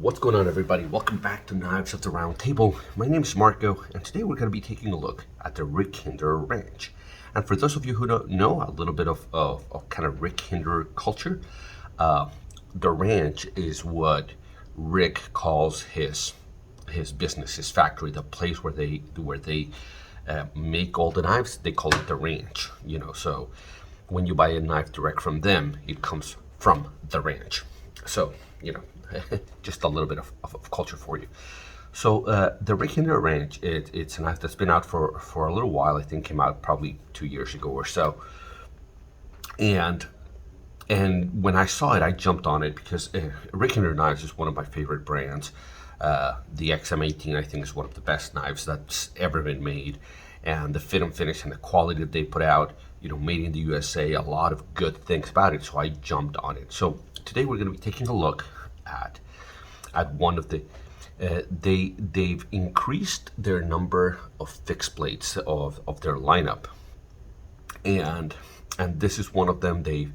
What's going on, everybody? Welcome back to Knives at the Round Table. My name is Marco, and today we're going to be taking a look at the Rick Hinderer Ranch. And for those of you who don't know a little bit of kind of Rick Hinderer culture, the ranch is what Rick calls his business, his factory, the place where they make all the knives. They call it the ranch. So when you buy a knife direct from them, it comes from the ranch. So just a little bit of culture for you. So the Rick Hinderer Ranch, it's a knife that's been out for a little while. I think came out probably 2 years ago or so. And when I saw it, I jumped on it because Rick Hinderer knives is one of my favorite brands. The XM18, I think, is one of the best knives that's ever been made. And the fit and finish and the quality that they put out, made in the USA, a lot of good things about it. So I jumped on it. So today we're going to be taking a look at one of the they've increased their number of fixed blades of their lineup, and this is one of them. They've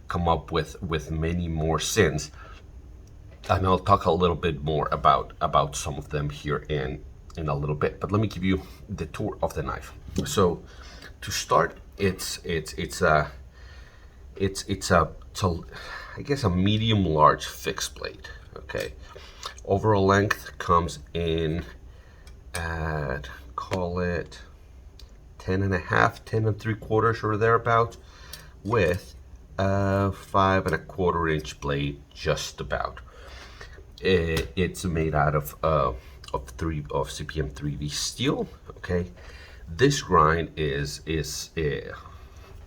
come up with many more since, and I'll talk a little bit more about some of them here in a little bit. But let me give you the tour of the knife. So to start, it's I guess a medium large fixed blade. Okay, overall length comes in at, call it 10 and a half, 10 and 3/4 or thereabouts, with a 5 1/4 inch blade, just about. It's made out of CPM 3V steel. Okay, this grind is the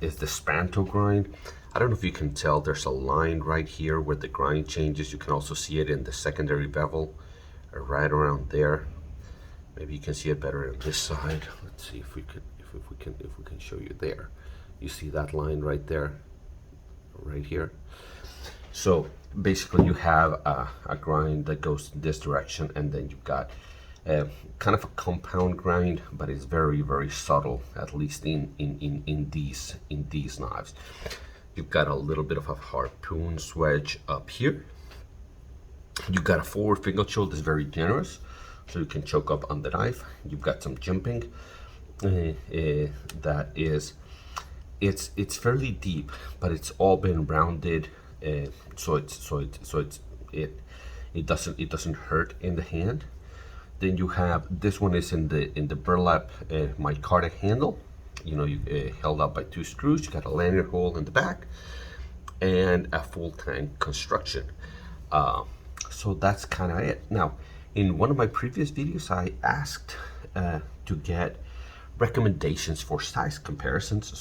Spanto grind. I don't know if you can tell, there's a line right here where the grind changes. You can also see it in the secondary bevel, right around there. Maybe you can see it better on this side. Let's see if we can show you there. You see that line right there, right here. So basically you have a grind that goes in this direction, and then you've got kind of a compound grind, but it's very, very subtle, at least in these knives. You've got a little bit of a harpoon swedge up here. You've got a forward finger choke that's very generous, so you can choke up on the knife. You've got some jimping that is, it's fairly deep, but it's all been rounded, so it doesn't hurt in the hand. Then you have, this one is in the burlap micarta handle. You held up by 2 screws. You got a lanyard hole in the back and a full tank construction. So that's kind of it. Now, in one of my previous videos, I asked to get recommendations for size comparisons.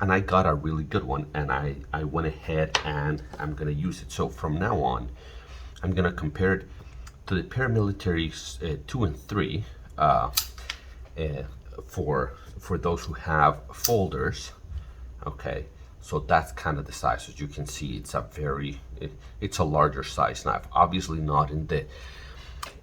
And I got a really good one, and I went ahead and I'm gonna use it. So from now on, I'm gonna compare it to the paramilitaries 2 and 3 for those who have folders. Okay, so that's kind of the size. As you can see, it's a larger size knife. Obviously not in the,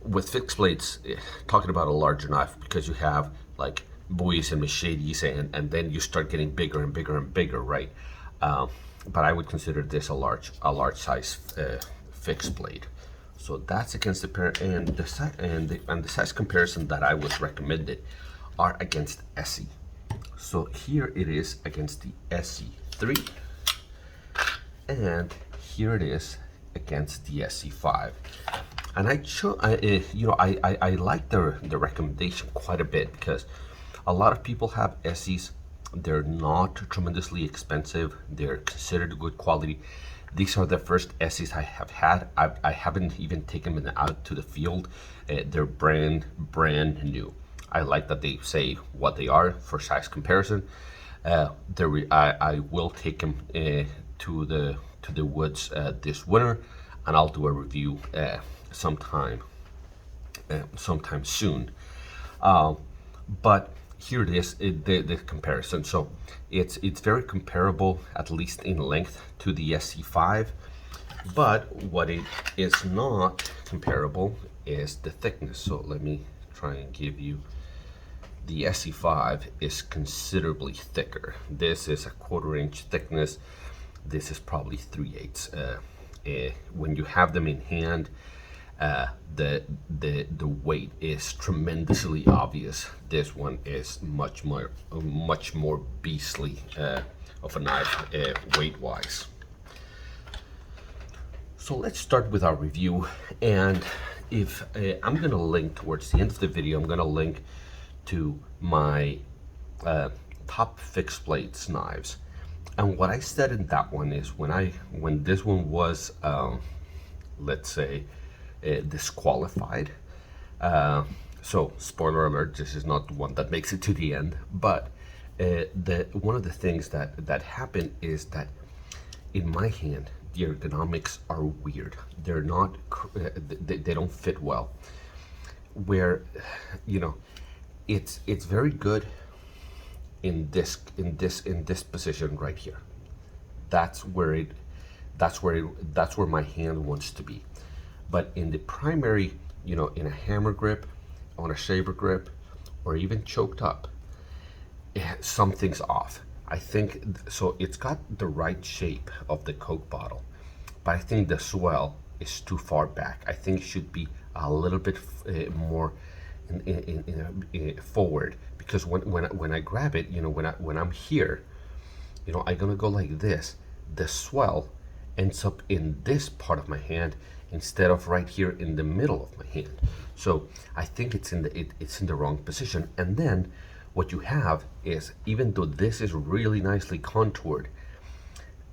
with fixed blades, talking about a larger knife, because you have like buoys and machetes, and then you start getting bigger and bigger and bigger, right? But I would consider this a large size fixed blade. So that's against the pair, and the size comparison that I was recommended are against SE. So here it is against the SE3, and here it is against the SE5. And I like the recommendation quite a bit, because a lot of people have SEs. They're not tremendously expensive. They're considered good quality. These are the first SEs I have had. I haven't even taken them out to the field. They're brand new. I like that they say what they are for size comparison. I will take them to the woods this winter, and I'll do a review sometime soon. But here it is, the comparison. So it's very comparable, at least in length, to the SC5. But what it is not comparable is the thickness. So let me try and give you. The SC5 is considerably thicker. This is a 1/4 inch thickness. This is probably 3/8. When you have them in hand, The weight is tremendously obvious. This one is much more beastly of a knife weight wise. So let's start with our review, and if I'm gonna link towards the end of the video, I'm gonna link to my top fixed blades knives. And what I said in that one is when this one was let's say disqualified. So spoiler alert, this is not the one that makes it to the end, but one of the things that happened is that in my hand the ergonomics are weird. They're not they don't fit well, where it's very good in this position right here. That's where my hand wants to be. But in the primary, in a hammer grip, on a saber grip, or even choked up, something's off. I think so. It's got the right shape of the Coke bottle, but I think the swell is too far back. I think it should be a little bit more forward, because when I grab it, when I'm here, I'm gonna go like this. The swell ends up in this part of my hand instead of right here in the middle of my hand. So I think it's in the wrong position. And then what you have is, even though this is really nicely contoured,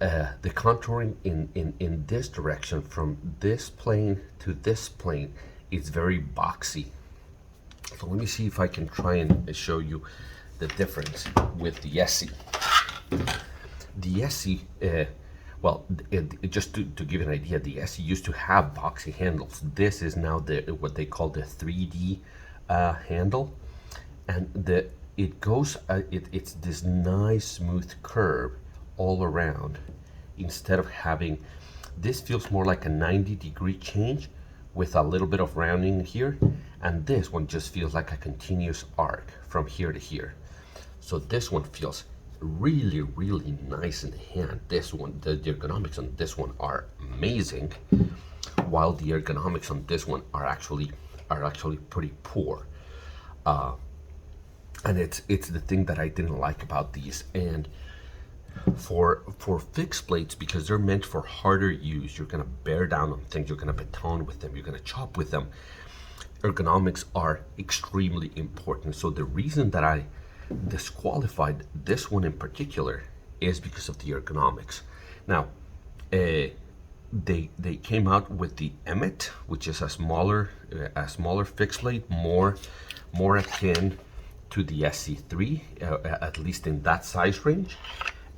the contouring in this direction from this plane to this plane is very boxy. So let me see if I can try and show you the difference with the Essie. The Essie, well, just to give you an idea, the Essie used to have boxy handles. This is now what they call the 3D handle, and it goes it's this nice smooth curve all around. Instead of having this, feels more like a 90-degree change with a little bit of rounding here, and this one just feels like a continuous arc from here to here. So this one feels really nice in the hand. This one, the ergonomics on this one are amazing, while the ergonomics on this one are actually pretty poor. And it's the thing that I didn't like about these. And for fixed blades, because they're meant for harder use, you're gonna bear down on things, you're gonna baton with them, you're gonna chop with them. Ergonomics are extremely important. So the reason that I disqualified this one in particular is because of the ergonomics. Now, they came out with the Emmett, which is a smaller fixed blade, more akin to the SC3, at least in that size range.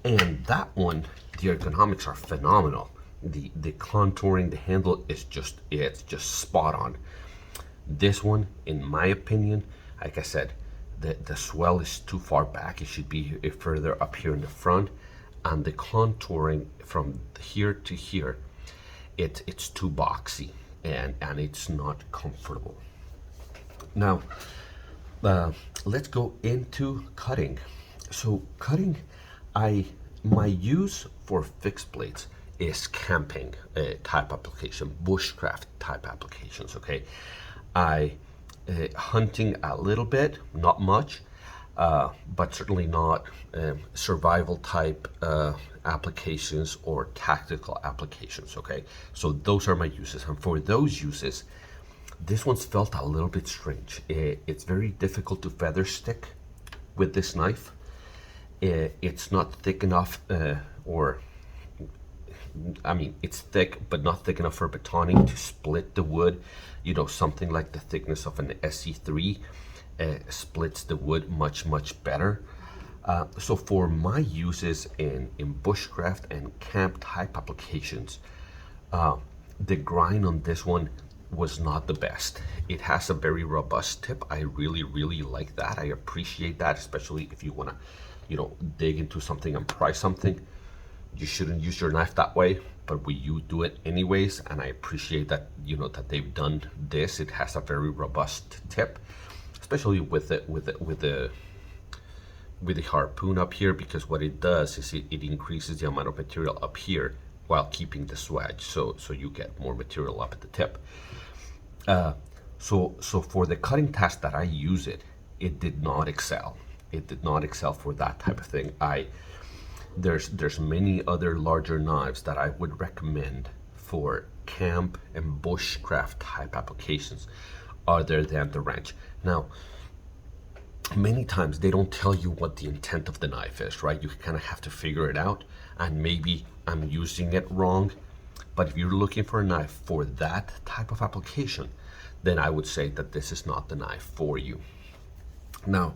And that one, the ergonomics are phenomenal. The contouring, the handle is it's just spot on. This one, in my opinion, like I said, the swell is too far back. It should be further up here in the front, and the contouring from here to here, it's too boxy, and it's not comfortable. Now, let's go into cutting. So cutting, my use for fixed blades is camping type application, bushcraft type applications. Okay, hunting a little bit, not much, but certainly not survival type applications or tactical applications. Okay, so those are my uses, and for those uses, this one's felt a little bit strange. It's very difficult to feather stick with this knife. It's not thick enough, it's thick, but not thick enough for batoning to split the wood. Something like the thickness of an SC3 splits the wood much better. So for my uses in bushcraft and camp type applications, the grind on this one was not the best. It has a very robust tip. I really like that. I appreciate that, especially if you want to dig into something and pry something. You shouldn't use your knife that way, but you do it anyways, and I appreciate that that they've done this. It has a very robust tip, especially with the harpoon up here, because what it does is it increases the amount of material up here while keeping the swedge, so you get more material up at the tip. So for the cutting task that I use it, it did not excel. It did not excel for that type of thing. There's many other larger knives that I would recommend for camp and bushcraft type applications other than the wrench. Now, many times they don't tell you what the intent of the knife is, right? You kind of have to figure it out, and maybe I'm using it wrong. But if you're looking for a knife for that type of application, then I would say that this is not the knife for you. Now,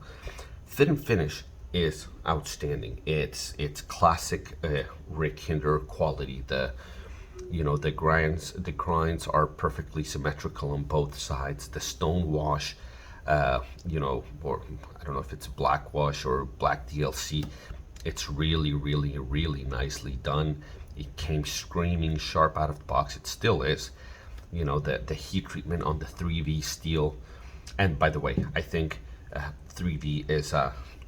fit and finish is outstanding. It's classic Rick Hinderer quality. The grinds are perfectly symmetrical on both sides. The stone wash, or I don't know if it's black wash or black DLC. It's really, really, really nicely done. It came screaming sharp out of the box. It still is. The heat treatment on the 3V steel. And by the way, I think 3V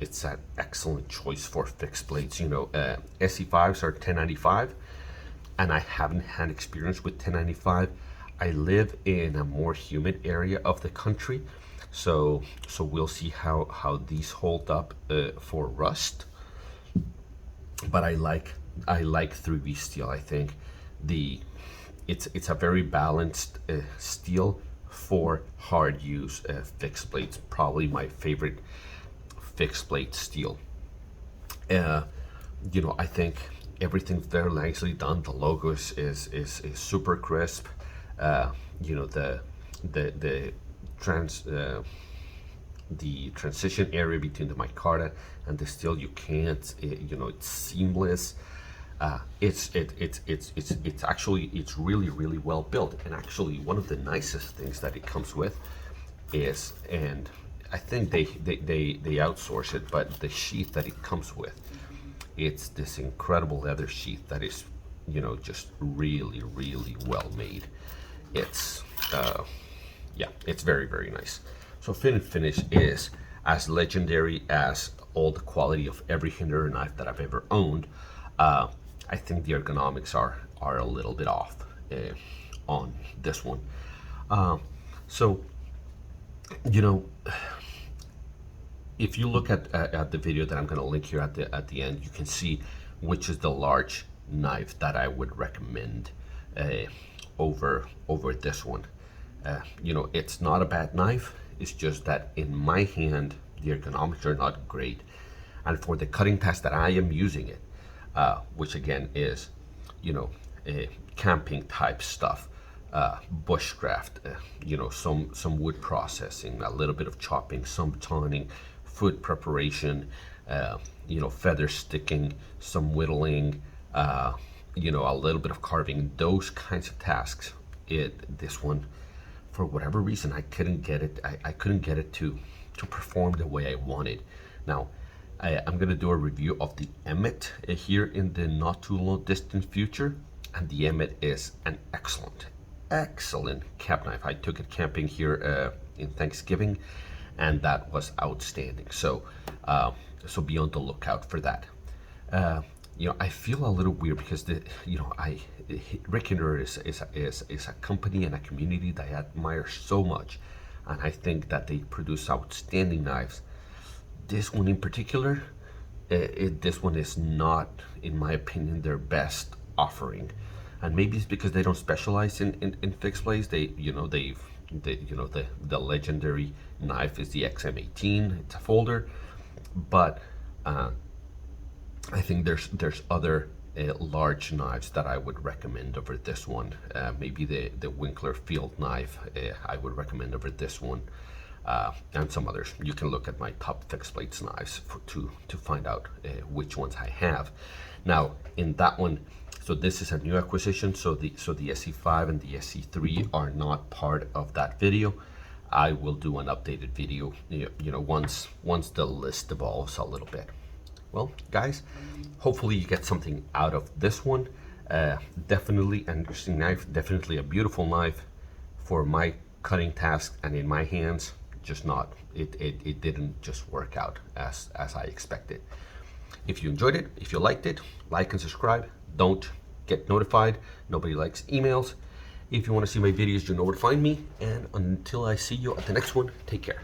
it's an excellent choice for fixed blades. SE5s are 1095, and I haven't had experience with 1095. I live in a more humid area of the country, so we'll see how these hold up for rust. But I like 3V steel. I think it's a very balanced steel for hard use fixed blades. Probably my favorite fixed blade steel. I think everything's very nicely done. The logo is super crisp. The transition area between the micarta and the steel, you can't, it's seamless. It's really well built. And actually, one of the nicest things that it comes with is, and I think they outsource it, but the sheath that it comes with, it's this incredible leather sheath that is, just really well made. It's it's very nice. So fit and finish is as legendary as all the quality of every Hinderer knife that I've ever owned. I think the ergonomics are a little bit off on this one. So if you look at the video that I'm going to link here at the end, you can see which is the large knife that I would recommend over this one. It's not a bad knife. It's just that in my hand, the ergonomics are not great. And for the cutting task that I am using it, which again is, camping type stuff, bushcraft, some wood processing, a little bit of chopping, some toning, food preparation, feather sticking, some whittling, a little bit of carving, those kinds of tasks. This one, for whatever reason, I couldn't get it. I couldn't get it to perform the way I wanted. Now, I'm going to do a review of the Emmett here in the not too long distant future, and the Emmett is an excellent cap knife. I took it camping here in Thanksgiving, and that was outstanding. So be on the lookout for that. I feel a little weird because Rick Hinderer is a company and a community that I admire so much, and I think that they produce outstanding knives. This one in particular, this one is not, in my opinion, their best offering, and maybe it's because they don't specialize in fixed blades. The legendary knife is the XM18. It's a folder, but I think there's other large knives that I would recommend over this one. Maybe the Winkler Field knife I would recommend over this one. And some others. You can look at my top fixed blades knives to find out which ones I have. Now, in that one, so this is a new acquisition. So the SE5 and the SE3 are not part of that video. I will do an updated video, once the list evolves a little bit. Well, guys, hopefully you get something out of this one. Definitely an interesting knife. Definitely a beautiful knife for my cutting task and in my hands. Just not, it didn't just work out as I expected. If you enjoyed it, if you liked it, like and subscribe. Don't get notified. Nobody likes emails. If you want to see my videos, you know where to find me. And until I see you at the next one, take care.